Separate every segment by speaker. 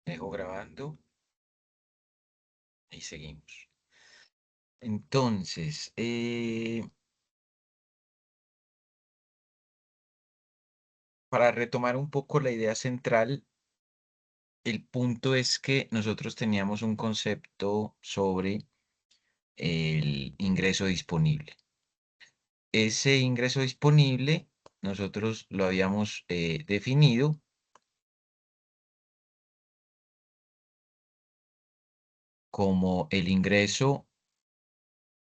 Speaker 1: Dejo grabando y seguimos. Entonces, para retomar un poco la idea central, el punto es que nosotros teníamos un concepto sobre el ingreso disponible. Ese ingreso disponible nosotros lo habíamos definido como el ingreso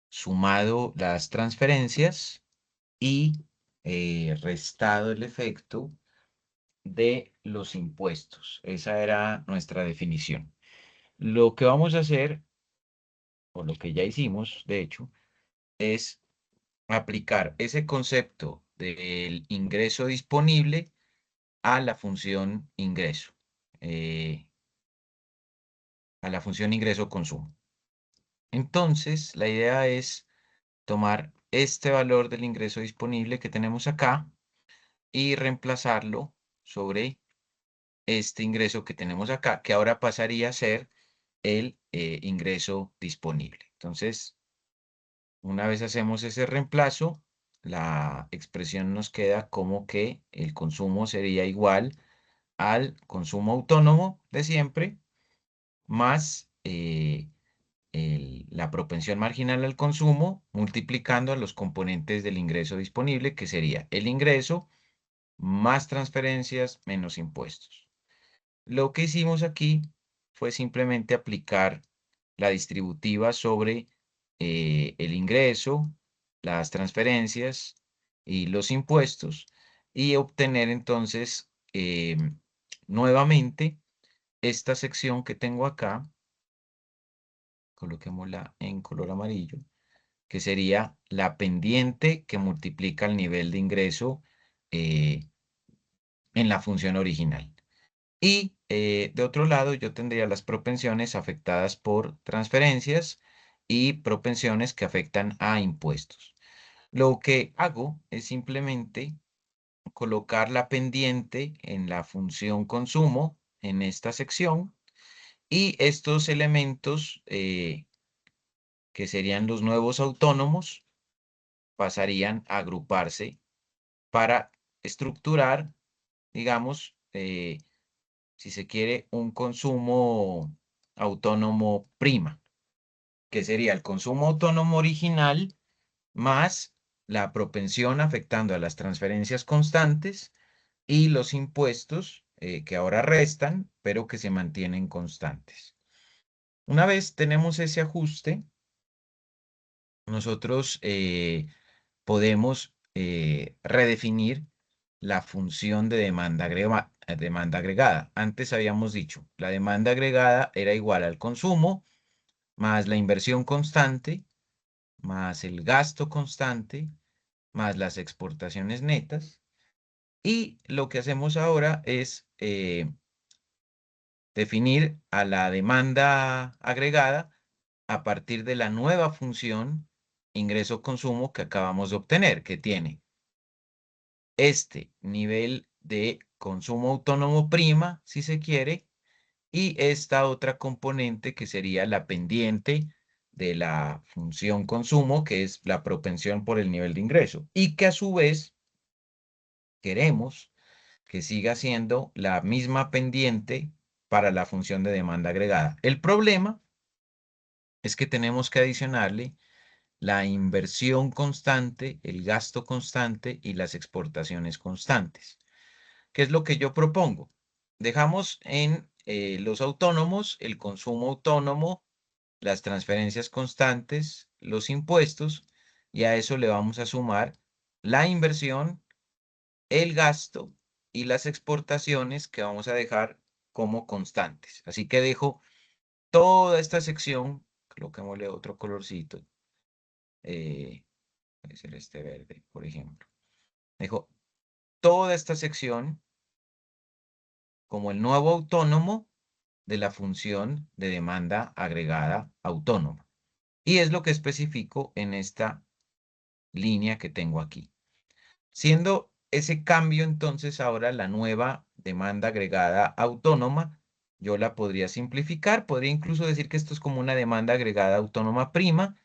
Speaker 1: sumado las transferencias y restado el efecto de los impuestos. Esa era nuestra definición. Lo que vamos a hacer, o lo que ya hicimos, de hecho, es aplicar ese concepto del ingreso disponible a la función ingreso, eh, a la función ingreso-consumo. Entonces, la idea es tomar este valor del ingreso disponible que tenemos acá y reemplazarlo sobre este ingreso que tenemos acá, que ahora pasaría a ser el ingreso disponible. Entonces, una vez hacemos ese reemplazo, la expresión nos queda como que el consumo sería igual al consumo autónomo de siempre, más la propensión marginal al consumo, multiplicando a los componentes del ingreso disponible, que sería el ingreso más transferencias menos impuestos. Lo que hicimos aquí fue simplemente aplicar la distributiva sobre el ingreso, las transferencias y los impuestos y obtener entonces nuevamente esta sección que tengo acá, coloquémosla en color amarillo, que sería la pendiente que multiplica el nivel de ingreso eh, en la función original. Y de otro lado, yo tendría las propensiones afectadas por transferencias y propensiones que afectan a impuestos. Lo que hago es simplemente colocar la pendiente en la función consumo en esta sección y estos elementos que serían los nuevos autónomos pasarían a agruparse para estructurar, digamos, si se quiere, un consumo autónomo prima, que sería el consumo autónomo original más la propensión afectando a las transferencias constantes y los impuestos que ahora restan, pero que se mantienen constantes. Una vez tenemos ese ajuste, nosotros podemos redefinir la función de demanda agregada. Antes habíamos dicho, la demanda agregada era igual al consumo más la inversión constante, más el gasto constante, más las exportaciones netas. Y lo que hacemos ahora es definir a la demanda agregada a partir de la nueva función ingreso-consumo que acabamos de obtener, que tiene este nivel de consumo autónomo prima, si se quiere, y esta otra componente que sería la pendiente de la función consumo, que es la propensión por el nivel de ingreso, y que a su vez queremos que siga siendo la misma pendiente para la función de demanda agregada. El problema es que tenemos que adicionarle la inversión constante, el gasto constante y las exportaciones constantes. ¿Qué es lo que yo propongo? Dejamos en los autónomos el consumo autónomo, las transferencias constantes, los impuestos, y a eso le vamos a sumar la inversión, el gasto y las exportaciones que vamos a dejar como constantes. Así que dejo toda esta sección, coloquémosle otro colorcito, eh, puede ser este verde, por ejemplo. Dejo toda esta sección como el nuevo autónomo de la función de demanda agregada autónoma. Y es lo que especifico en esta línea que tengo aquí. Siendo ese cambio entonces ahora la nueva demanda agregada autónoma yo la podría simplificar, podría incluso decir que esto es como una demanda agregada autónoma prima,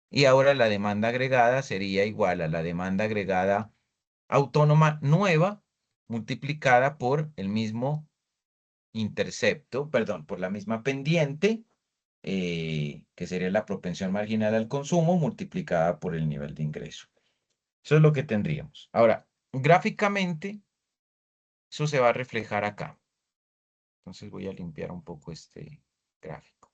Speaker 1: y ahora la demanda agregada sería igual a la demanda agregada autónoma nueva multiplicada por el mismo intercepto, perdón, por la misma pendiente, que sería la propensión marginal al consumo multiplicada por el nivel de ingreso. Eso es lo que tendríamos. Ahora, gráficamente, eso se va a reflejar acá. Entonces voy a limpiar un poco este gráfico.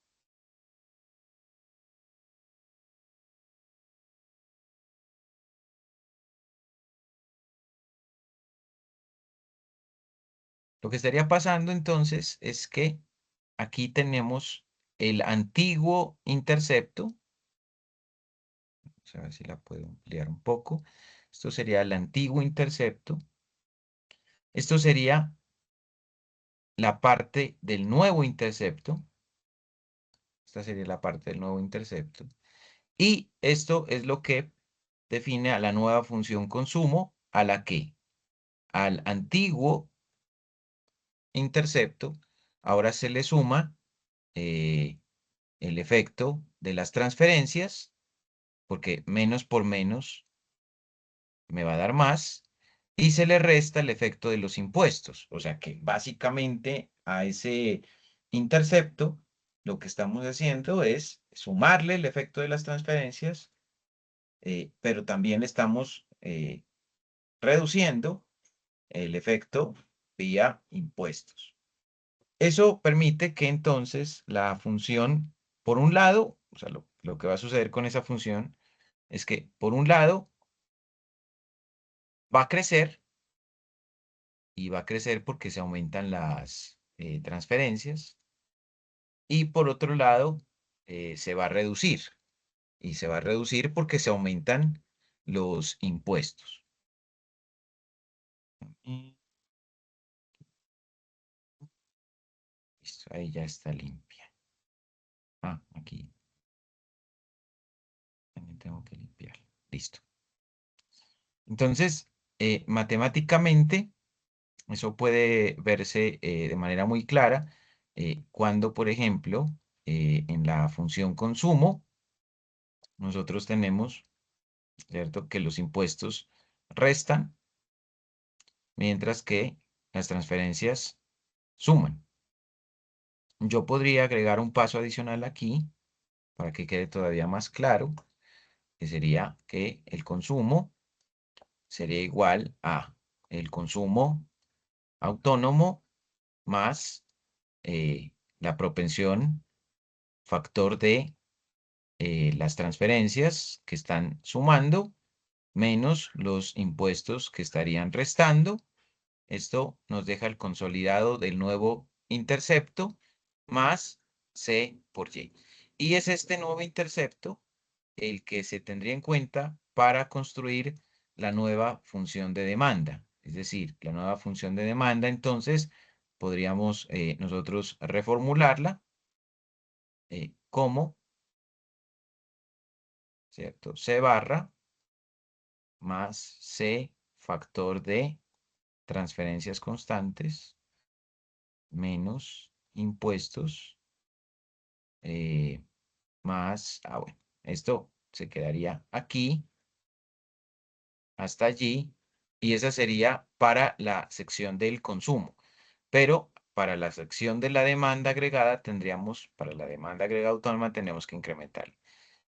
Speaker 1: Lo que estaría pasando entonces es que aquí tenemos el antiguo intercepto. Vamos a ver si la puedo ampliar un poco. Esto sería el antiguo intercepto. Esto sería la parte del nuevo intercepto. Esta sería la parte del nuevo intercepto. Y esto es lo que define a la nueva función consumo, a la que al antiguo intercepto ahora se le suma eh, el efecto de las transferencias, porque menos por menos me va a dar más, y se le resta el efecto de los impuestos. O sea que básicamente a ese intercepto lo que estamos haciendo es sumarle el efecto de las transferencias, pero también estamos reduciendo el efecto vía impuestos. Eso permite que entonces la función, por un lado, o sea, lo que va a suceder con esa función es que, por un lado, va a crecer, y va a crecer porque se aumentan las transferencias, y por otro lado, se va a reducir, y se va a reducir porque se aumentan los impuestos. Y listo, ahí ya está limpia. Ah, aquí también tengo que limpiar. Listo. Entonces, matemáticamente, eso puede verse de manera muy clara cuando, por ejemplo, en la función consumo, nosotros tenemos, ¿cierto?, que los impuestos restan, mientras que las transferencias suman. Yo podría agregar un paso adicional aquí para que quede todavía más claro, que sería que el consumo sería igual a el consumo autónomo más la propensión factor de las transferencias que están sumando menos los impuestos que estarían restando. Esto nos deja el consolidado del nuevo intercepto más C por Y. Y es este nuevo intercepto el que se tendría en cuenta para construir la nueva función de demanda. Es decir, la nueva función de demanda, entonces, podríamos nosotros reformularla como, ¿cierto? C barra más C factor de transferencias constantes menos impuestos eh, más, bueno, esto se quedaría aquí hasta allí, y esa sería para la sección del consumo. Pero para la sección de la demanda agregada tendríamos, para la demanda agregada autónoma tenemos que incrementar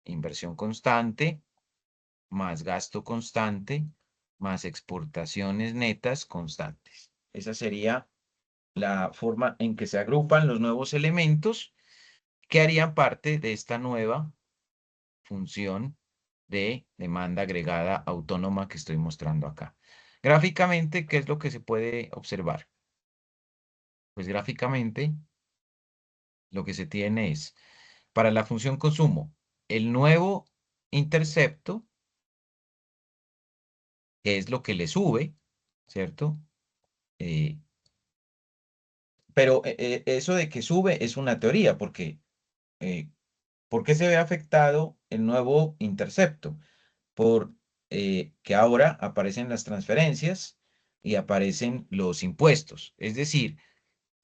Speaker 1: inversión constante, más gasto constante, más exportaciones netas constantes. Esa sería la forma en que se agrupan los nuevos elementos que harían parte de esta nueva función de demanda agregada autónoma que estoy mostrando acá. Gráficamente, ¿qué es lo que se puede observar? Pues gráficamente lo que se tiene es, para la función consumo, el nuevo intercepto, que es lo que le sube, ¿cierto? Eh, pero eso de que sube es una teoría, porque ¿por qué se ve afectado el nuevo intercepto? Por que ahora aparecen las transferencias y aparecen los impuestos. Es decir,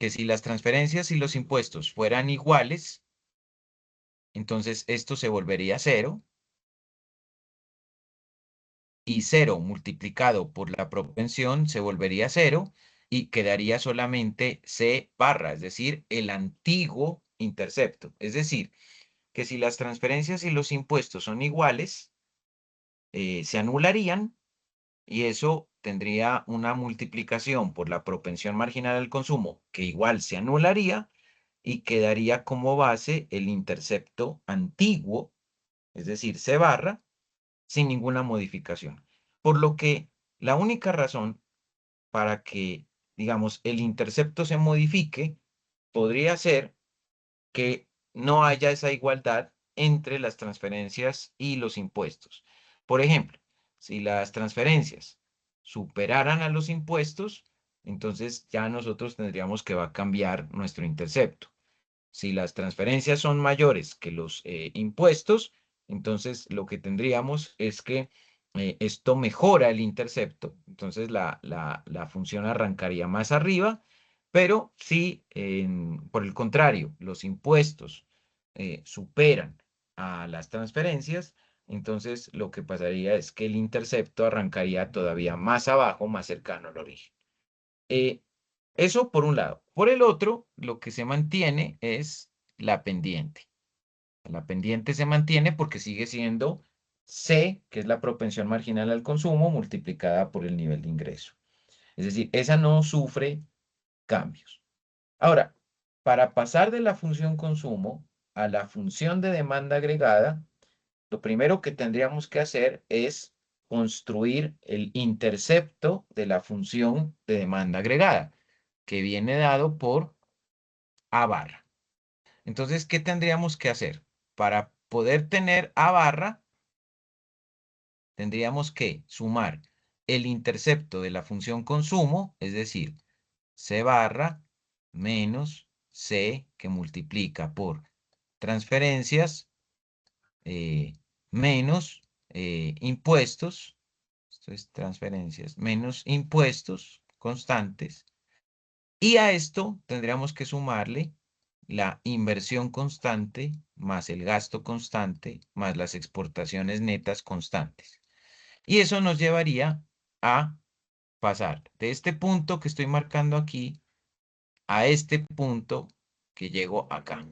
Speaker 1: que si las transferencias y los impuestos fueran iguales, entonces esto se volvería cero, y 0 multiplicado por la propensión se volvería 0 y quedaría solamente C barra, es decir, el antiguo intercepto. Es decir, que si las transferencias y los impuestos son iguales, se anularían y eso tendría una multiplicación por la propensión marginal al consumo que igual se anularía y quedaría como base el intercepto antiguo, es decir, C barra, sin ninguna modificación. Por lo que la única razón para que, digamos, el intercepto se modifique podría ser que no haya esa igualdad entre las transferencias y los impuestos. Por ejemplo, si las transferencias superaran a los impuestos, entonces ya nosotros tendríamos que va a cambiar nuestro intercepto. Si las transferencias son mayores que los impuestos, entonces lo que tendríamos es que esto mejora el intercepto. Entonces la función arrancaría más arriba, pero si por el contrario los impuestos superan a las transferencias, entonces lo que pasaría es que el intercepto arrancaría todavía más abajo, más cercano al origen. Eh, Eso por un lado. Por el otro, lo que se mantiene es la pendiente. La pendiente se mantiene porque sigue siendo C, que es la propensión marginal al consumo, multiplicada por el nivel de ingreso. Es decir, esa no sufre cambios. Ahora, para pasar de la función consumo a la función de demanda agregada, lo primero que tendríamos que hacer es construir el intercepto de la función de demanda agregada, que viene dado por A barra. Entonces, ¿qué tendríamos que hacer? Para poder tener A barra, tendríamos que sumar el intercepto de la función consumo, es decir, C barra menos C que multiplica por transferencias menos impuestos, esto es transferencias, menos impuestos constantes. Y a esto tendríamos que sumarle la inversión constante más el gasto constante más las exportaciones netas constantes. Y eso nos llevaría a pasar de este punto que estoy marcando aquí a este punto que llego acá,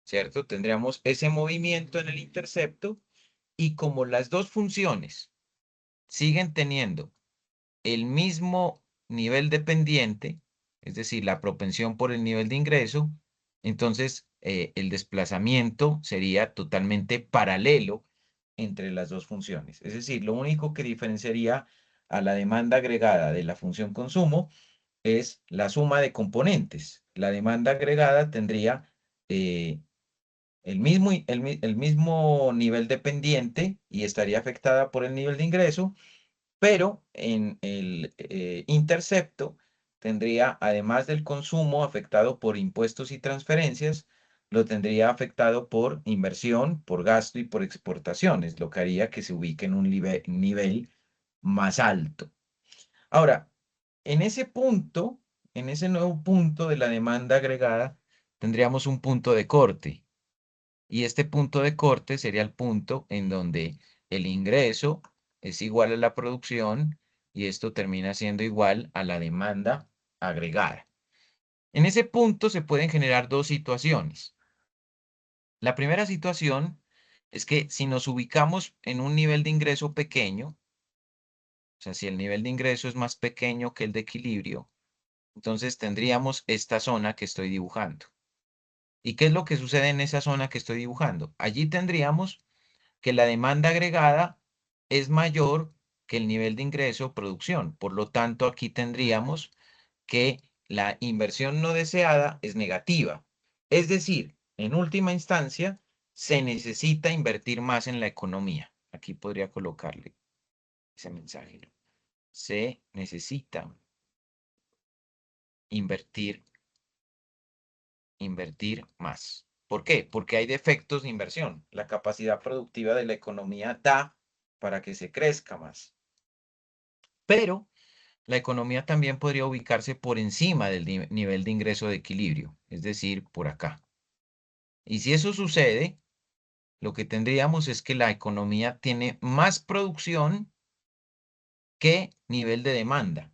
Speaker 1: ¿cierto? Tendríamos ese movimiento en el intercepto y como las dos funciones siguen teniendo el mismo nivel de pendiente, es decir, la propensión por el nivel de ingreso, entonces el desplazamiento sería totalmente paralelo entre las dos funciones. Es decir, lo único que diferenciaría a la demanda agregada de la función consumo es la suma de componentes. La demanda agregada tendría el mismo nivel de pendiente y estaría afectada por el nivel de ingreso, pero en el intercepto tendría, además del consumo afectado por impuestos y transferencias, lo tendría afectado por inversión, por gasto y por exportaciones, lo que haría que se ubique en un nivel más alto. Ahora, en ese punto, en ese nuevo punto de la demanda agregada, tendríamos un punto de corte. Y este punto de corte sería el punto en donde el ingreso es igual a la producción y esto termina siendo igual a la demanda agregada. En ese punto se pueden generar dos situaciones. La primera situación es que si nos ubicamos en un nivel de ingreso pequeño, o sea, si el nivel de ingreso es más pequeño que el de equilibrio, entonces tendríamos esta zona que estoy dibujando. ¿Y qué es lo que sucede en esa zona que estoy dibujando? Allí tendríamos que la demanda agregada es mayor que el nivel de ingreso o producción. Por lo tanto, aquí tendríamos que la inversión no deseada es negativa. Es decir, en última instancia, se necesita invertir más en la economía. Aquí podría colocarle ese mensaje. Se necesita invertir, invertir más. ¿Por qué? Porque hay defectos de inversión. La capacidad productiva de la economía da para que se crezca más. Pero la economía también podría ubicarse por encima del nivel de ingreso de equilibrio, es decir, por acá. Y si eso sucede, lo que tendríamos es que la economía tiene más producción que nivel de demanda.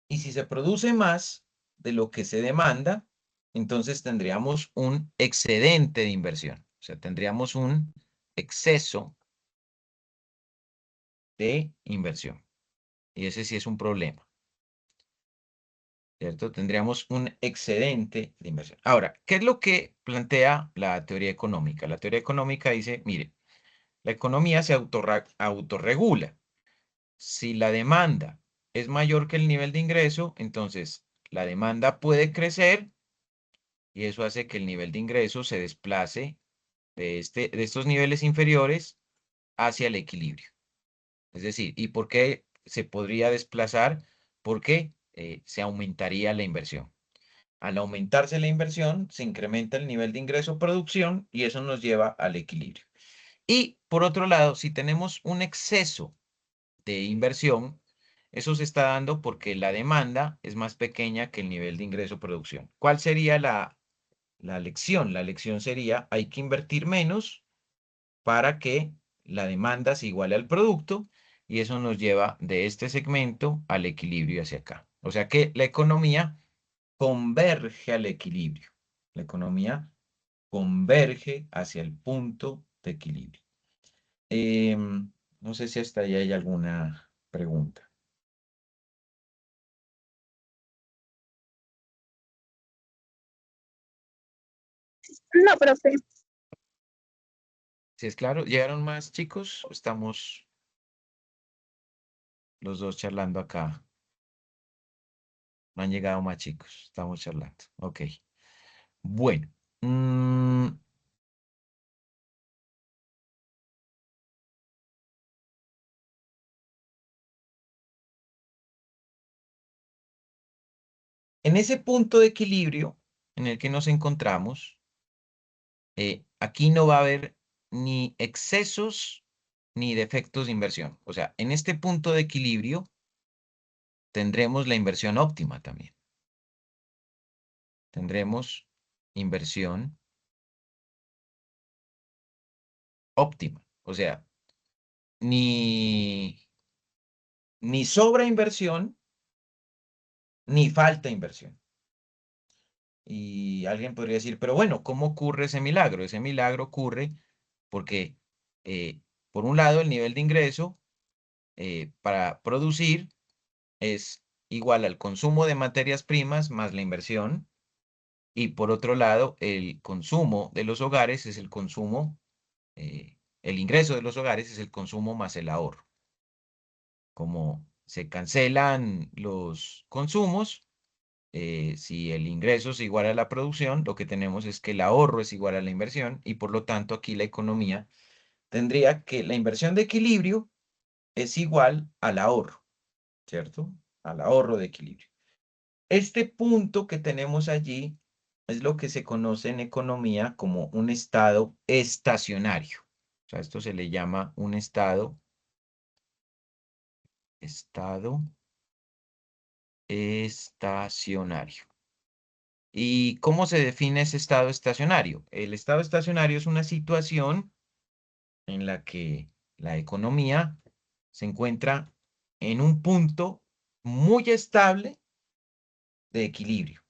Speaker 1: Y si se produce más de lo que se demanda, entonces tendríamos un excedente de inversión. O sea, tendríamos un exceso de inversión. Y ese sí es un problema, ¿cierto? Tendríamos un excedente de inversión. Ahora, ¿qué es lo que plantea la teoría económica? La teoría económica dice, mire, la economía se autorregula. Si la demanda es mayor que el nivel de ingreso, entonces la demanda puede crecer y eso hace que el nivel de ingreso se desplace de estos niveles inferiores hacia el equilibrio. Es decir, ¿y por qué se podría desplazar? Porque se aumentaría la inversión. Al aumentarse la inversión, se incrementa el nivel de ingreso-producción y eso nos lleva al equilibrio. Y por otro lado, si tenemos un exceso de inversión, eso se está dando porque la demanda es más pequeña que el nivel de ingreso-producción. ¿Cuál sería la lección? La lección sería, hay que invertir menos para que la demanda se iguale al producto y eso nos lleva de este segmento al equilibrio hacia acá. O sea que la economía converge al equilibrio. La economía converge hacia el punto de equilibrio. No sé si hasta ahí hay alguna pregunta.
Speaker 2: No, profe.
Speaker 1: Si es claro, ¿llegaron más chicos? Estamos los dos charlando acá. No han llegado más chicos. Estamos charlando. Ok. Bueno. En ese punto de equilibrio en el que nos encontramos, aquí no va a haber ni excesos ni defectos de inversión. O sea, en este punto de equilibrio tendremos la inversión óptima también. Tendremos inversión óptima. O sea, ni, ni sobra inversión, ni falta inversión. Y alguien podría decir, pero bueno, ¿cómo ocurre ese milagro? Ese milagro ocurre porque, por un lado, el nivel de ingreso para producir es igual al consumo de materias primas más la inversión. Y por otro lado, el consumo de los hogares es el consumo, el ingreso de los hogares es el consumo más el ahorro. Como se cancelan los consumos, si el ingreso es igual a la producción, lo que tenemos es que el ahorro es igual a la inversión y por lo tanto aquí la economía tendría que la inversión de equilibrio es igual al ahorro, ¿cierto? Al ahorro de equilibrio. Este punto que tenemos allí es lo que se conoce en economía como un estado estacionario. O sea, esto se le llama un estado estacionario. ¿Y cómo se define ese estado estacionario? El estado estacionario es una situación en la que la economía se encuentra en un punto muy estable de equilibrio.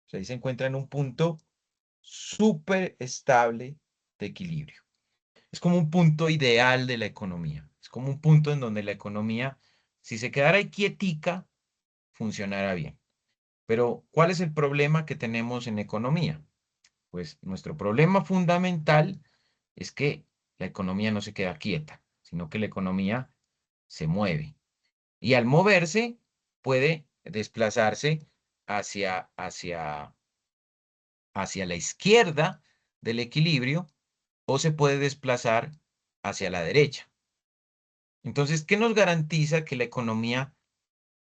Speaker 1: O sea, ahí se encuentra en un punto súper estable de equilibrio. Es como un punto ideal de la economía. Es como un punto en donde la economía, si se quedara ahí quietica, funcionara bien. Pero, ¿cuál es el problema que tenemos en economía? Pues nuestro problema fundamental es que la economía no se queda quieta, sino que la economía se mueve. Y al moverse, puede desplazarse hacia la izquierda del equilibrio o se puede desplazar hacia la derecha. Entonces, ¿qué nos garantiza que la economía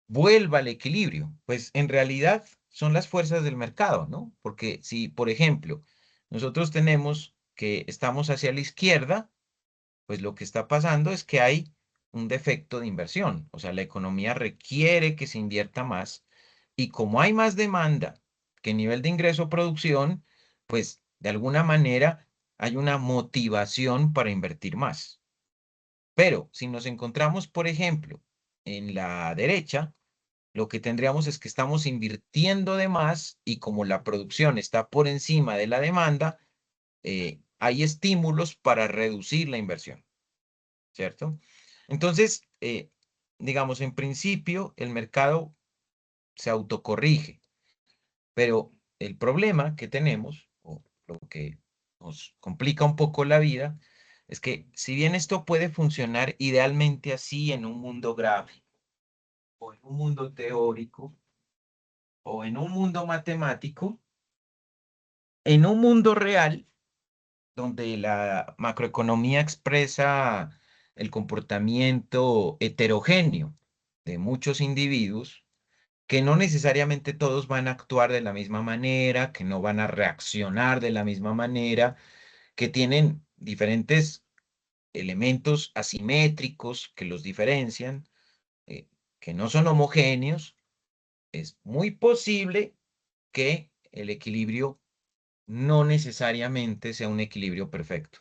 Speaker 1: vuelva al equilibrio? Pues en realidad son las fuerzas del mercado, ¿no? Porque si, por ejemplo, nosotros tenemos que estamos hacia la izquierda, pues lo que está pasando es que hay un defecto de inversión. O sea, la economía requiere que se invierta más y como hay más demanda que nivel de ingreso o producción, pues de alguna manera hay una motivación para invertir más. Pero si nos encontramos, por ejemplo, en la derecha, lo que tendríamos es que estamos invirtiendo de más y como la producción está por encima de la demanda, hay estímulos para reducir la inversión, ¿cierto? Entonces, digamos, en principio, el mercado se autocorrige, pero el problema que tenemos, o lo que nos complica un poco la vida, es que si bien esto puede funcionar idealmente así en un mundo gráfico, o en un mundo teórico, o en un mundo matemático, en un mundo real, donde la macroeconomía expresa el comportamiento heterogéneo de muchos individuos, que no necesariamente todos van a actuar de la misma manera, que no van a reaccionar de la misma manera, que tienen diferentes elementos asimétricos que los diferencian, eh, que no son homogéneos, es muy posible que el equilibrio no necesariamente sea un equilibrio perfecto.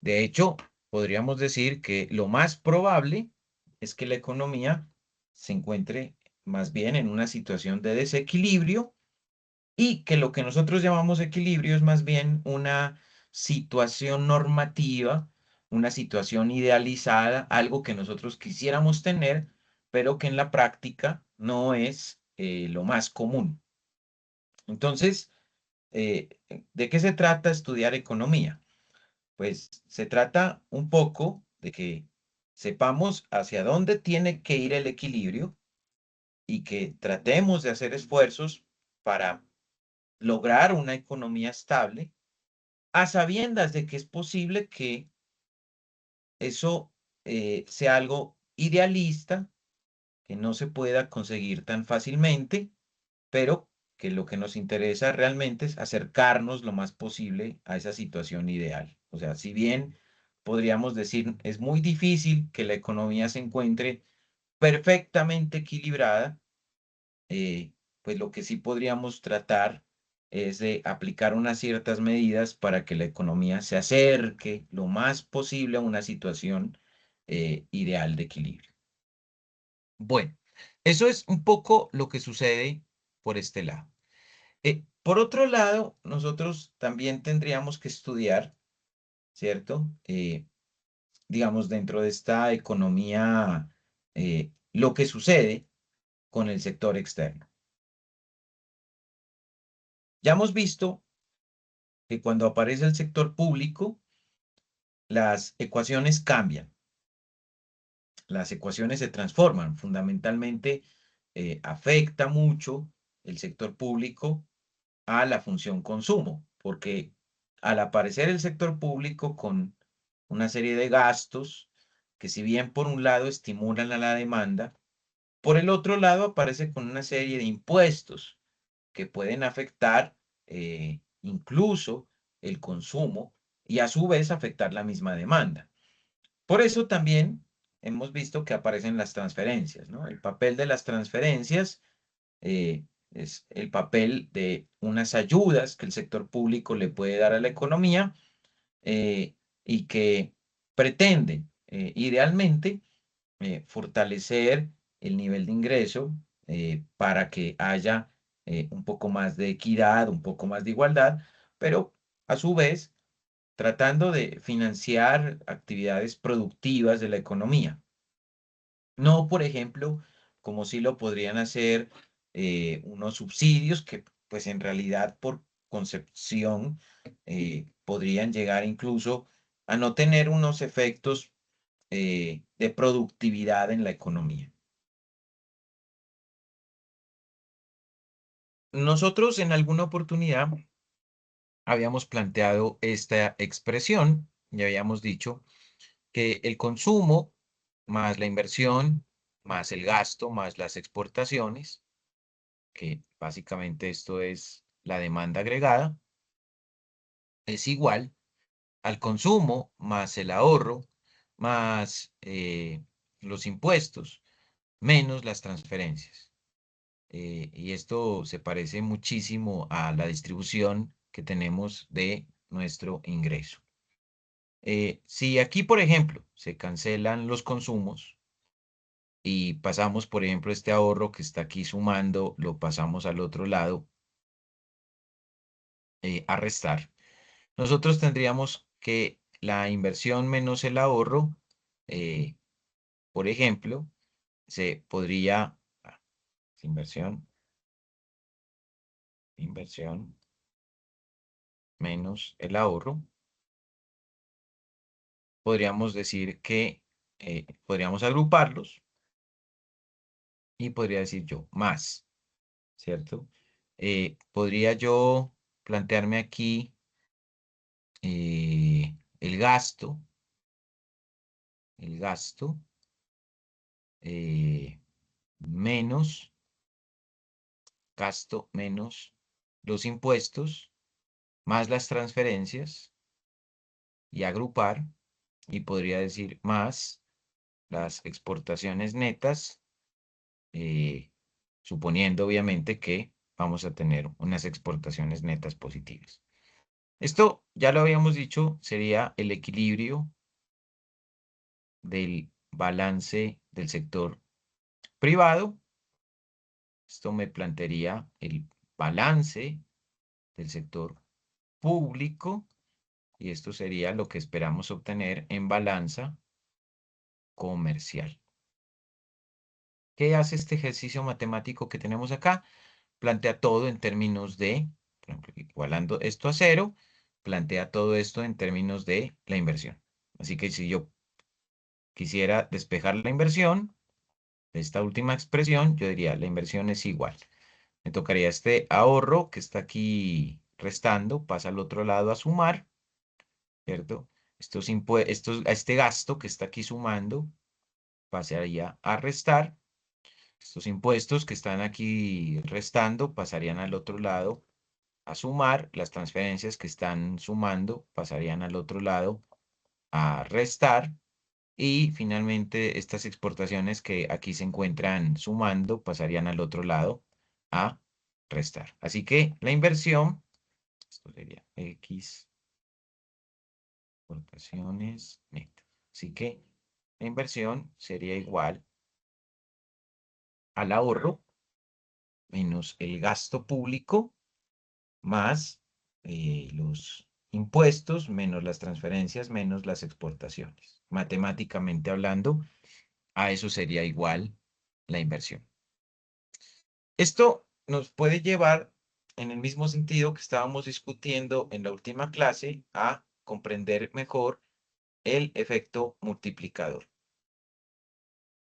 Speaker 1: De hecho, podríamos decir que lo más probable es que la economía se encuentre más bien en una situación de desequilibrio y que lo que nosotros llamamos equilibrio es más bien una situación normativa, una situación idealizada, algo que nosotros quisiéramos tener, pero que en la práctica no es lo más común. Entonces, ¿de qué se trata estudiar economía? Pues se trata un poco de que sepamos hacia dónde tiene que ir el equilibrio y que tratemos de hacer esfuerzos para lograr una economía estable, a sabiendas de que es posible que eso sea algo idealista, que no se pueda conseguir tan fácilmente, pero que lo que nos interesa realmente es acercarnos lo más posible a esa situación ideal. O sea, si bien podríamos decir, es muy difícil que la economía se encuentre perfectamente equilibrada, pues lo que sí podríamos tratar es de aplicar unas ciertas medidas para que la economía se acerque lo más posible a una situación ideal de equilibrio. Bueno, eso es un poco lo que sucede por este lado. Por otro lado, nosotros también tendríamos que estudiar, ¿cierto? Digamos, dentro de esta economía, lo que sucede con el sector externo. Ya hemos visto que cuando aparece el sector público, las ecuaciones cambian, las ecuaciones se transforman. Fundamentalmente, afecta mucho el sector público a la función consumo, porque al aparecer el sector público con una serie de gastos que si bien por un lado estimulan a la demanda, por el otro lado aparece con una serie de impuestos que pueden afectar incluso el consumo y a su vez afectar la misma demanda. Por eso también hemos visto que aparecen las transferencias, ¿no? El papel de las transferencias es el papel de unas ayudas que el sector público le puede dar a la economía eh, y que pretenden idealmente fortalecer el nivel de ingreso para que haya un poco más de equidad, un poco más de igualdad, pero a su vez tratando de financiar actividades productivas de la economía. No, por ejemplo, como sí lo podrían hacer unos subsidios que pues en realidad por concepción podrían llegar incluso a no tener unos efectos de productividad en la economía. Nosotros en alguna oportunidad habíamos planteado esta expresión y habíamos dicho que el consumo más la inversión, más el gasto, más las exportaciones, que básicamente esto es la demanda agregada, es igual al consumo más el ahorro, más los impuestos menos las transferencias. Y esto se parece muchísimo a la distribución que tenemos de nuestro ingreso. Si aquí, por ejemplo, se cancelan los consumos y pasamos, por ejemplo, este ahorro que está aquí sumando, lo pasamos al otro lado, a restar, nosotros tendríamos que la inversión menos el ahorro, eh, por ejemplo, se podría, inversión, inversión menos el ahorro, podríamos decir que podríamos agruparlos y podría decir yo más, ¿cierto? Podría yo plantearme aquí el gasto eh, menos gasto menos los impuestos más las transferencias y agrupar, y podría decir más las exportaciones netas, eh, suponiendo obviamente que vamos a tener unas exportaciones netas positivas. Esto, ya lo habíamos dicho, sería el equilibrio del balance del sector privado. Esto me plantearía el balance del sector público y esto sería lo que esperamos obtener en balanza comercial. ¿Qué hace este ejercicio matemático que tenemos acá? Plantea todo en términos de, por ejemplo, igualando esto a cero, plantea todo esto en términos de la inversión. Así que si yo quisiera despejar la inversión, de esta última expresión, yo diría la inversión es igual. Me tocaría este ahorro que está aquí restando, pasa al otro lado a sumar, ¿cierto? Este gasto que está aquí sumando pasaría a restar. Estos impuestos que están aquí restando pasarían al otro lado a sumar. Las transferencias que están sumando pasarían al otro lado a restar. Y finalmente estas exportaciones que aquí se encuentran sumando pasarían al otro lado a restar. Así que la inversión, esto sería X exportaciones netas. Así que la inversión sería igual al ahorro menos el gasto público más los impuestos menos las transferencias menos las exportaciones. Matemáticamente hablando, a eso sería igual la inversión. Esto nos puede llevar, en el mismo sentido que estábamos discutiendo en la última clase, a comprender mejor el efecto multiplicador.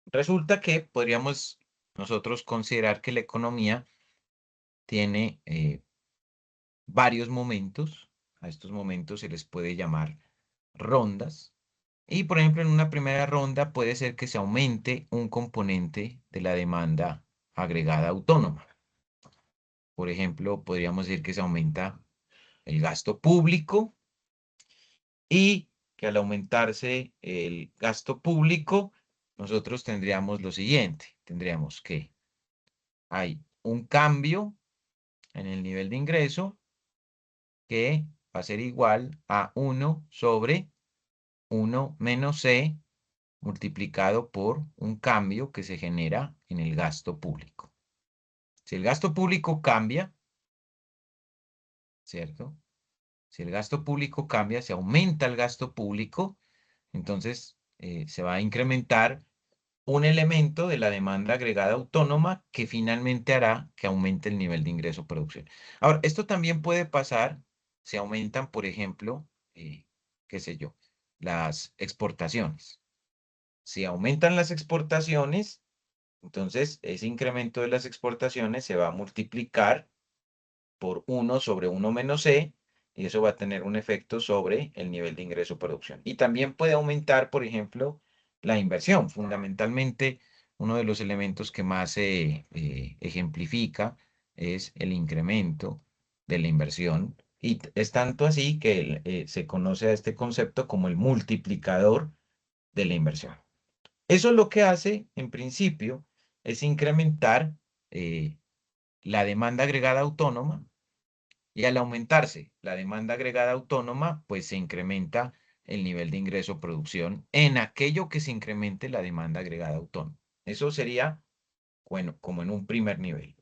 Speaker 1: Resulta que podríamos nosotros considerar que la economía tiene varios momentos. A estos momentos se les puede llamar rondas. Y, por ejemplo, en una primera ronda puede ser que se aumente un componente de la demanda agregada autónoma. Por ejemplo, podríamos decir que se aumenta el gasto público y que al aumentarse el gasto público, nosotros tendríamos lo siguiente. Tendríamos que hay un cambio en el nivel de ingreso que va a ser igual a 1 sobre 1 menos C multiplicado por un cambio que se genera en el gasto público. Si el gasto público cambia, ¿cierto? Si el gasto público cambia, se aumenta el gasto público, entonces se va a incrementar un elemento de la demanda agregada autónoma que finalmente hará que aumente el nivel de ingreso-producción. Ahora, esto también puede pasar si aumentan, por ejemplo, qué sé yo, las exportaciones. Si aumentan las exportaciones, entonces ese incremento de las exportaciones se va a multiplicar por 1 sobre 1 menos C, y eso va a tener un efecto sobre el nivel de ingreso-producción. Y también puede aumentar, por ejemplo, la inversión. Fundamentalmente, uno de los elementos que más se ejemplifica es el incremento de la inversión. Y es tanto así que se conoce a este concepto como el multiplicador de la inversión. Eso lo que hace, en principio, es incrementar la demanda agregada autónoma, y al aumentarse la demanda agregada autónoma, pues se incrementa el nivel de ingreso producción en aquello que se incremente la demanda agregada autónoma. Eso sería, bueno, como en un primer nivel.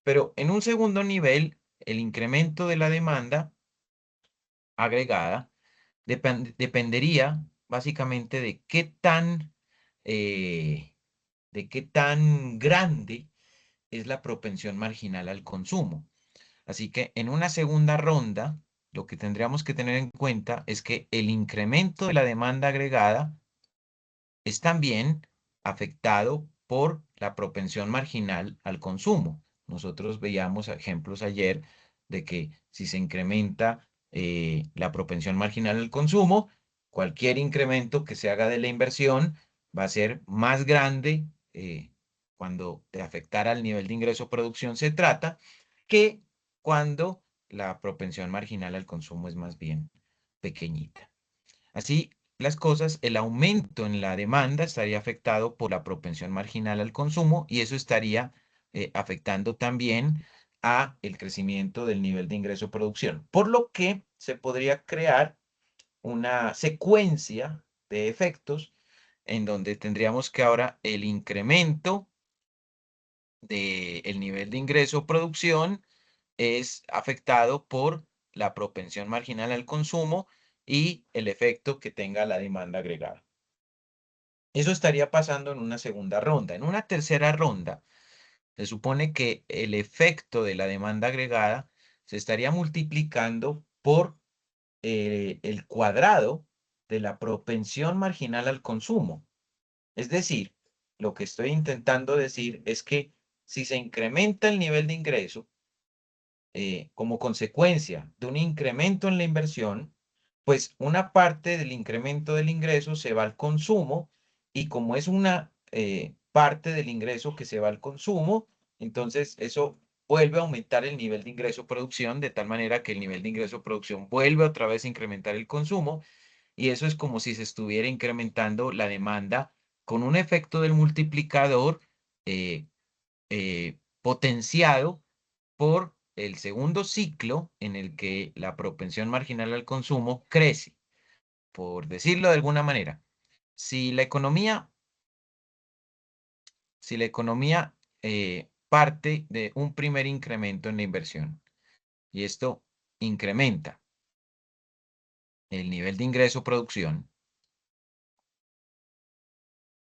Speaker 1: Pero en un segundo nivel, el incremento de la demanda agregada dependería básicamente eh, de qué tan grande es la propensión marginal al consumo. Así que en una segunda ronda, lo que tendríamos que tener en cuenta es que el incremento de la demanda agregada es también afectado por la propensión marginal al consumo. Nosotros veíamos ejemplos ayer de que si se incrementa la propensión marginal al consumo, cualquier incremento que se haga de la inversión va a ser más grande cuando de afectar al nivel de ingreso-producción se trata, que cuando la propensión marginal al consumo es más bien pequeñita. Así las cosas, el aumento en la demanda estaría afectado por la propensión marginal al consumo y eso estaría afectando también a el crecimiento del nivel de ingreso-producción, por lo que se podría crear una secuencia de efectos en donde tendríamos que ahora el incremento del nivel de ingreso-producción es afectado por la propensión marginal al consumo y el efecto que tenga la demanda agregada. Eso estaría pasando en una segunda ronda. En una tercera ronda, se supone que el efecto de la demanda agregada se estaría multiplicando por el cuadrado de la propensión marginal al consumo. Es decir, lo que estoy intentando decir es que si se incrementa el nivel de ingreso, como consecuencia de un incremento en la inversión, pues una parte del incremento del ingreso se va al consumo y como es una parte del ingreso que se va al consumo, entonces eso vuelve a aumentar el nivel de ingreso-producción de tal manera que el nivel de ingreso-producción vuelve otra vez a incrementar el consumo y eso es como si se estuviera incrementando la demanda con un efecto del multiplicador eh, potenciado por el segundo ciclo en el que la propensión marginal al consumo crece. Por decirlo de alguna manera, si la economía, si la economía parte de un primer incremento en la inversión y esto incrementa el nivel de ingreso-producción,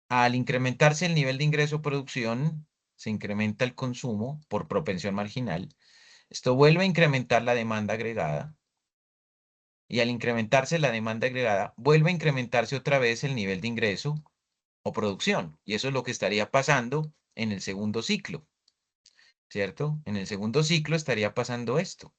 Speaker 1: al incrementarse el nivel de ingreso-producción, se incrementa el consumo por propensión marginal. Esto vuelve a incrementar la demanda agregada y al incrementarse la demanda agregada, vuelve a incrementarse otra vez el nivel de ingreso o producción. Y eso es lo que estaría pasando en el segundo ciclo, ¿cierto? En el segundo ciclo estaría pasando esto.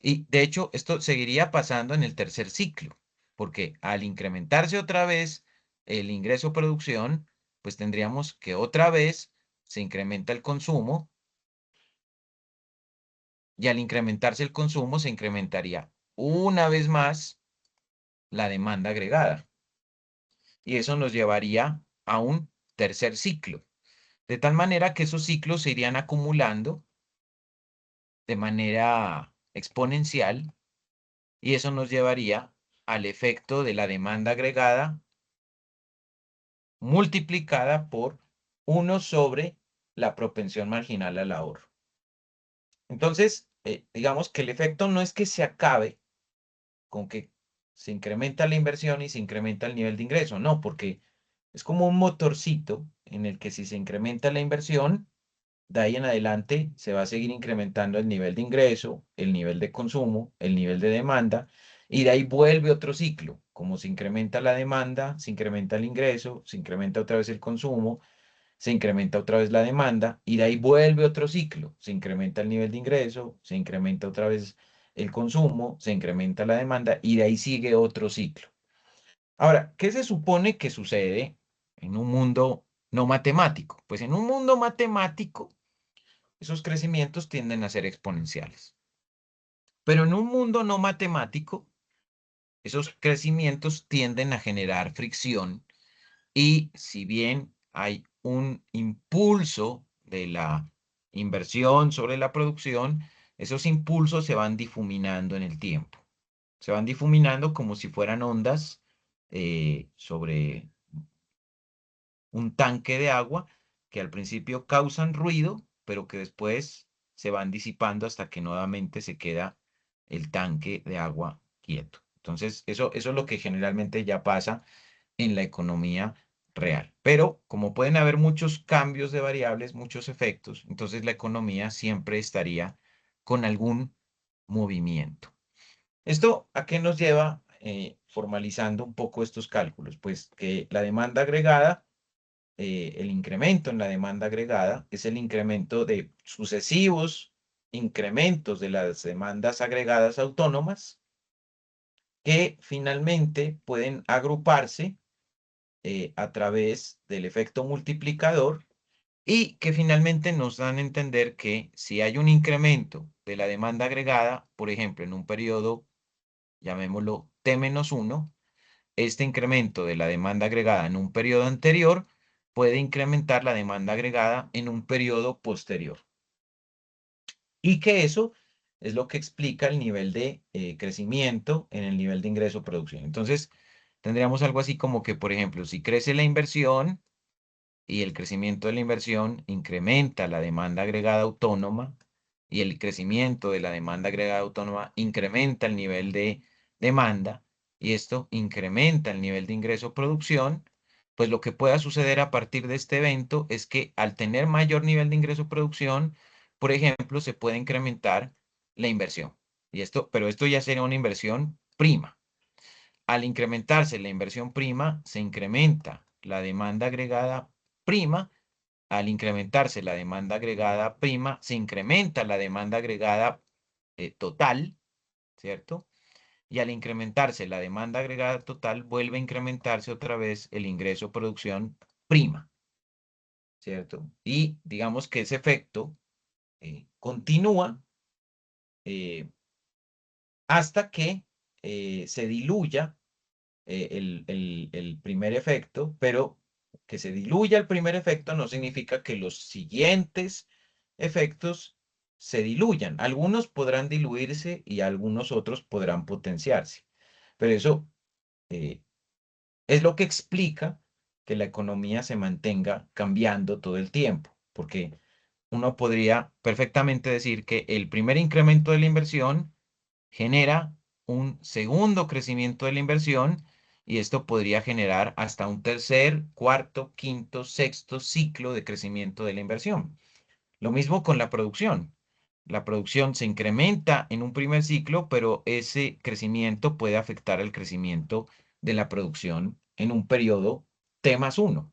Speaker 1: Y de hecho, esto seguiría pasando en el tercer ciclo, porque al incrementarse otra vez el ingreso o producción, pues tendríamos que otra vez se incrementa el consumo y al incrementarse el consumo se incrementaría una vez más la demanda agregada. Y eso nos llevaría a un tercer ciclo, de tal manera que esos ciclos se irían acumulando de manera exponencial y eso nos llevaría al efecto de la demanda agregada multiplicada por 1 sobre la propensión marginal al ahorro. Entonces, digamos que el efecto no es que se acabe con que se incrementa la inversión y se incrementa el nivel de ingreso, no, porque es como un motorcito en el que si se incrementa la inversión, de ahí en adelante se va a seguir incrementando el nivel de ingreso, el nivel de consumo, el nivel de demanda, y de ahí vuelve otro ciclo. Como se incrementa la demanda, se incrementa el ingreso, se incrementa otra vez el consumo, se incrementa otra vez la demanda, y de ahí vuelve otro ciclo. Se incrementa el nivel de ingreso, se incrementa otra vez el consumo, se incrementa la demanda, y de ahí sigue otro ciclo. Ahora, ¿qué se supone que sucede en un mundo no matemático? Pues en un mundo matemático, esos crecimientos tienden a ser exponenciales. Pero en un mundo no matemático, esos crecimientos tienden a generar fricción Y si bien hay un impulso de la inversión sobre la producción, esos impulsos se van difuminando en el tiempo. Se van difuminando como si fueran ondas sobre un tanque de agua que al principio causan ruido, pero que después se van disipando hasta que nuevamente se queda el tanque de agua quieto. Entonces, eso es lo que generalmente ya pasa en la economía real. Pero como pueden haber muchos cambios de variables, muchos efectos, entonces la economía siempre estaría con algún movimiento. ¿Esto a qué nos lleva formalizando un poco estos cálculos? Pues que la demanda agregada, el incremento en la demanda agregada es el incremento de sucesivos incrementos de las demandas agregadas autónomas que finalmente pueden agruparse a través del efecto multiplicador y que finalmente nos dan a entender que si hay un incremento de la demanda agregada, por ejemplo, en un periodo, llamémoslo T-1, este incremento de la demanda agregada en un periodo anterior puede incrementar la demanda agregada en un periodo posterior. Y que eso es lo que explica el nivel de crecimiento en el nivel de ingreso-producción. Entonces, tendríamos algo así como que, por ejemplo, si crece la inversión, y el crecimiento de la inversión incrementa la demanda agregada autónoma y el crecimiento de la demanda agregada autónoma incrementa el nivel de demanda y esto incrementa el nivel de ingreso-producción, pues lo que pueda suceder a partir de este evento es que al tener mayor nivel de ingreso-producción, por ejemplo, se puede incrementar la inversión. Pero esto ya sería una inversión prima. Al incrementarse la inversión prima, se incrementa la demanda agregada prima. Al incrementarse la demanda agregada prima, se incrementa la demanda agregada total, ¿cierto? Y al incrementarse la demanda agregada total, vuelve a incrementarse otra vez el ingreso producción prima, ¿cierto? Y digamos que ese efecto continúa hasta que se diluya el primer efecto, pero que se diluya el primer efecto no significa que los siguientes efectos se diluyan. Algunos podrán diluirse y algunos otros podrán potenciarse. Pero eso eh, es lo que explica que la economía se mantenga cambiando todo el tiempo, porque uno podría perfectamente decir que el primer incremento de la inversión genera un segundo crecimiento de la inversión y esto podría generar hasta un tercer, cuarto, quinto, sexto ciclo de crecimiento de la inversión. Lo mismo con la producción. La producción se incrementa en un primer ciclo, pero ese crecimiento puede afectar el crecimiento de la producción en un periodo T+1.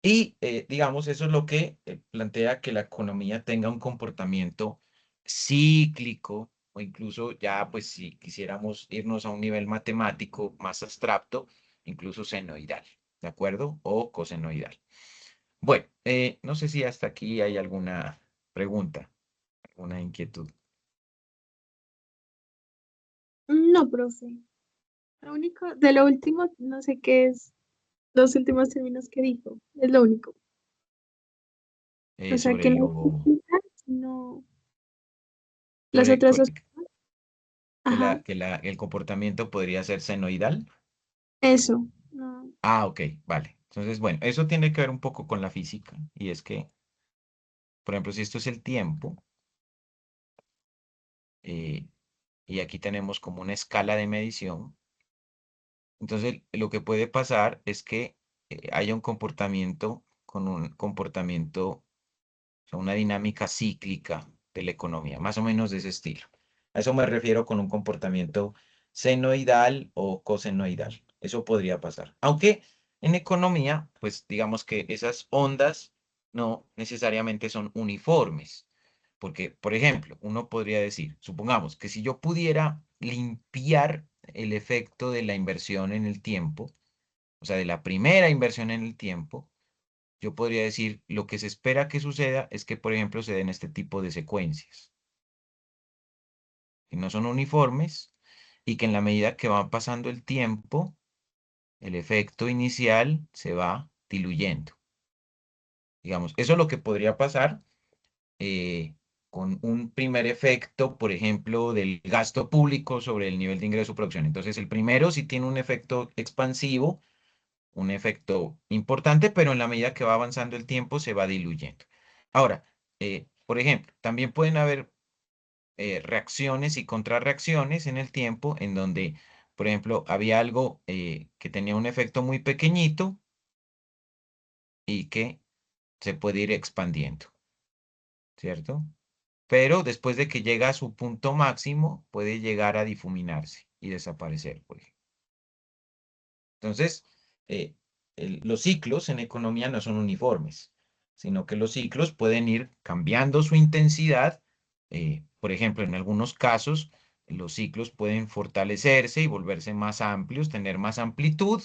Speaker 1: Y digamos, eso es lo que plantea que la economía tenga un comportamiento cíclico o incluso ya, pues si quisiéramos irnos a un nivel matemático más abstracto, incluso senoidal, ¿de acuerdo? O cosenoidal. Bueno, no sé si hasta aquí hay alguna pregunta, alguna inquietud.
Speaker 2: No, profe. Lo único, de lo último, no sé qué es los últimos términos que dijo. Es lo único. O sea
Speaker 1: Sobre
Speaker 2: que no,
Speaker 1: lo
Speaker 2: no, las
Speaker 1: sobre
Speaker 2: otras dos, ajá,
Speaker 1: el comportamiento podría ser senoidal.
Speaker 2: eso. No.
Speaker 1: Ah, ok, vale. Entonces, bueno, eso tiene que ver un poco con la física y es que, por ejemplo, si esto es el tiempo eh, y aquí tenemos como una escala de medición, entonces lo que puede pasar es que haya un comportamiento con un comportamiento, o sea, una dinámica cíclica de la economía, más o menos de ese estilo. A eso me refiero con un comportamiento senoidal o cosenoidal. Eso podría pasar. Aunque en economía, pues digamos que esas ondas no necesariamente son uniformes. Porque, por ejemplo, uno podría decir, supongamos que si yo pudiera limpiar el efecto de la inversión en el tiempo, o sea, de la primera inversión en el tiempo, yo podría decir, lo que se espera que suceda es que, por ejemplo, se den este tipo de secuencias, que no son uniformes y que en la medida que va pasando el tiempo, el efecto inicial se va diluyendo. Digamos, eso es lo que podría pasar eh, con un primer efecto, por ejemplo, del gasto público sobre el nivel de ingreso producción. Entonces, el primero sí tiene un efecto expansivo, un efecto importante, pero en la medida que va avanzando el tiempo se va diluyendo. Ahora, por ejemplo, también pueden haber reacciones y contrarreacciones en el tiempo en donde, por ejemplo, había algo que tenía un efecto muy pequeñito y que se puede ir expandiendo, ¿cierto? Pero después de que llega a su punto máximo, puede llegar a difuminarse y desaparecer, por ejemplo. Entonces, eh, los ciclos en economía no son uniformes, sino que los ciclos pueden ir cambiando su intensidad. Por ejemplo, en algunos casos, los ciclos pueden fortalecerse y volverse más amplios, tener más amplitud,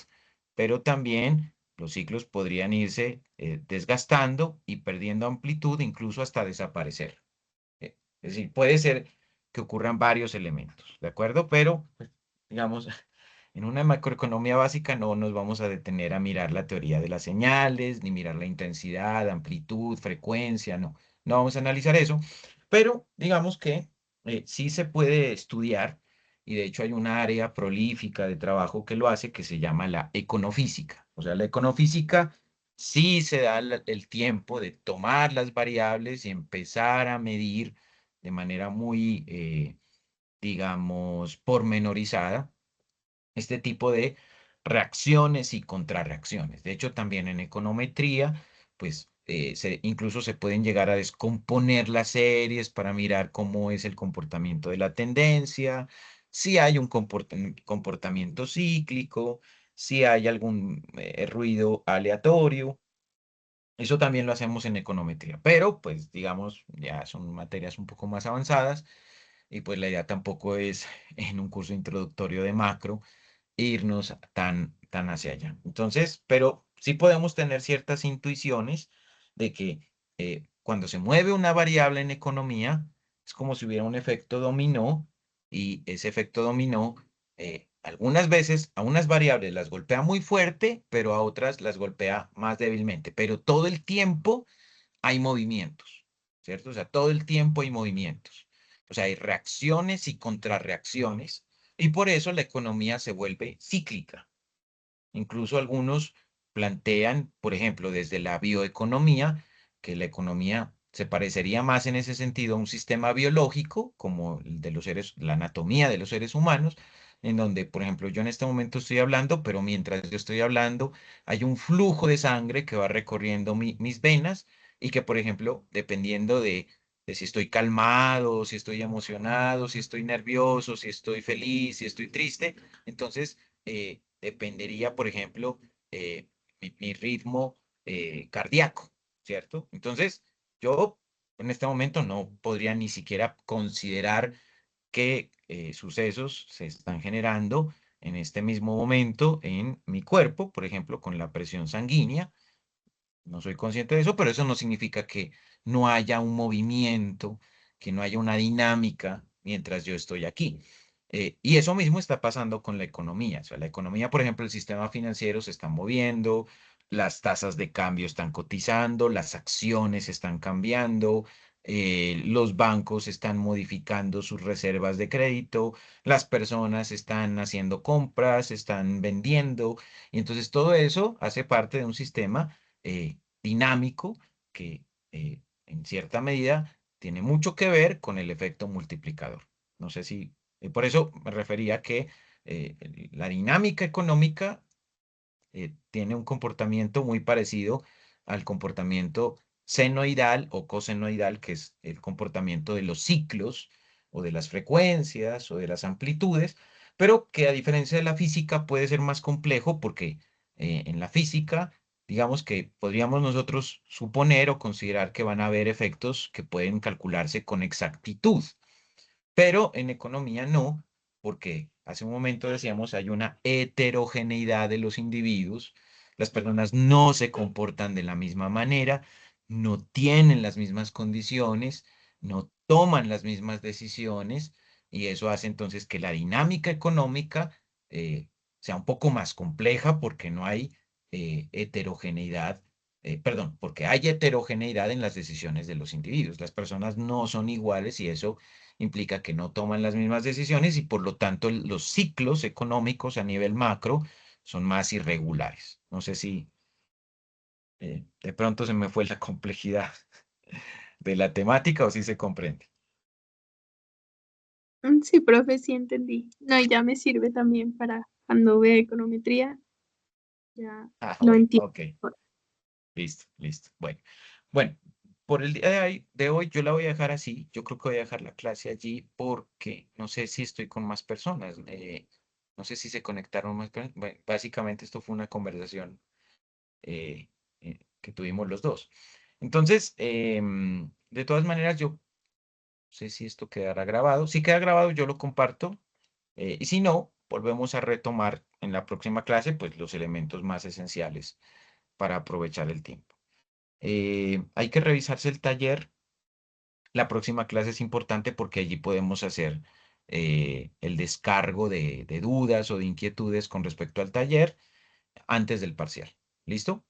Speaker 1: pero también los ciclos podrían irse desgastando y perdiendo amplitud, incluso hasta desaparecer. Es decir, puede ser que ocurran varios elementos, ¿de acuerdo? Pero, pues, digamos, en una macroeconomía básica no nos vamos a detener a mirar la teoría de las señales, ni mirar la intensidad, amplitud, frecuencia, no. No vamos a analizar eso, pero digamos que sí se puede estudiar, y de hecho hay una área prolífica de trabajo que lo hace, que se llama la econofísica. O sea, la econofísica sí se da el tiempo de tomar las variables y empezar a medir de manera muy, digamos, pormenorizada este tipo de reacciones y contrarreacciones. De hecho, también en econometría, pues incluso se pueden llegar a descomponer las series para mirar cómo es el comportamiento de la tendencia, si hay un comportamiento cíclico, si hay algún ruido aleatorio. Eso también lo hacemos en econometría, pero pues digamos, ya son materias un poco más avanzadas y pues la idea tampoco es en un curso introductorio de macro irnos tan hacia allá. Entonces, pero sí podemos tener ciertas intuiciones de que cuando se mueve una variable en economía, es como si hubiera un efecto dominó y ese efecto dominó, algunas veces a unas variables las golpea muy fuerte, pero a otras las golpea más débilmente, pero todo el tiempo hay movimientos, ¿cierto? O sea, todo el tiempo hay movimientos. O sea, hay reacciones y contrarreacciones y por eso la economía se vuelve cíclica. Incluso algunos plantean, por ejemplo, desde la bioeconomía, que la economía se parecería más en ese sentido a un sistema biológico, como el de los seres, la anatomía de los seres humanos, en donde, por ejemplo, yo en este momento estoy hablando, pero mientras yo estoy hablando, hay un flujo de sangre que va recorriendo mis venas y que, por ejemplo, dependiendo de si estoy calmado, si estoy emocionado, si estoy nervioso, si estoy feliz, si estoy triste, entonces dependería, por ejemplo, mi ritmo cardíaco, ¿cierto? Entonces, yo en este momento no podría ni siquiera considerar qué sucesos se están generando en este mismo momento en mi cuerpo, por ejemplo, con la presión sanguínea. No soy consciente de eso, pero eso no significa que no haya un movimiento, que no haya una dinámica mientras yo estoy aquí. Y eso mismo está pasando con la economía. O sea, la economía, por ejemplo, el sistema financiero se está moviendo, las tasas de cambio están cotizando, las acciones están cambiando, los bancos están modificando sus reservas de crédito, las personas están haciendo compras, están vendiendo, y entonces todo eso hace parte de un sistema dinámico que en cierta medida tiene mucho que ver con el efecto multiplicador. No sé si, por eso me refería que la dinámica económica tiene un comportamiento muy parecido al comportamiento senoidal o cosenoidal, que es el comportamiento de los ciclos o de las frecuencias o de las amplitudes, pero que a diferencia de la física puede ser más complejo porque en la física, digamos que podríamos nosotros suponer o considerar que van a haber efectos que pueden calcularse con exactitud. Pero en economía no, porque hace un momento decíamos hay una heterogeneidad de los individuos, las personas no se comportan de la misma manera, no tienen las mismas condiciones, no toman las mismas decisiones y eso hace entonces que la dinámica económica sea un poco más compleja porque no hay heterogeneidad, perdón, porque hay heterogeneidad en las decisiones de los individuos. Las personas no son iguales y eso implica que no toman las mismas decisiones y por lo tanto los ciclos económicos a nivel macro son más irregulares. No sé si de pronto se me fue la complejidad de la temática o si se comprende.
Speaker 2: Sí, profe, sí entendí. No, y ya me sirve también para cuando vea econometría, ya
Speaker 1: Ah,
Speaker 2: lo
Speaker 1: bueno,
Speaker 2: entiendo
Speaker 1: ok.
Speaker 2: mejor.
Speaker 1: Listo, listo. Bueno, por el día de hoy yo la voy a dejar así. Yo creo que voy a dejar la clase allí porque no sé si estoy con más personas. No sé si se conectaron más personas. Bueno, básicamente esto fue una conversación que tuvimos los dos. Entonces, de todas maneras, yo no sé si esto quedará grabado. Si queda grabado, yo lo comparto. Y si no, volvemos a retomar en la próxima clase, pues los elementos más esenciales para aprovechar el tiempo. Hay que revisarse el taller. La próxima clase es importante porque allí podemos hacer el descargo de dudas o de inquietudes con respecto al taller antes del parcial. ¿Listo?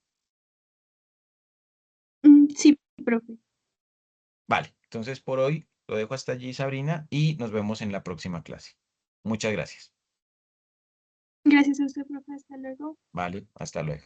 Speaker 2: Sí, profe.
Speaker 1: Vale, entonces por hoy lo dejo hasta allí, Sabrina, y nos vemos en la próxima clase. Muchas gracias.
Speaker 2: Gracias a usted, profe. Hasta luego.
Speaker 1: Vale, hasta luego.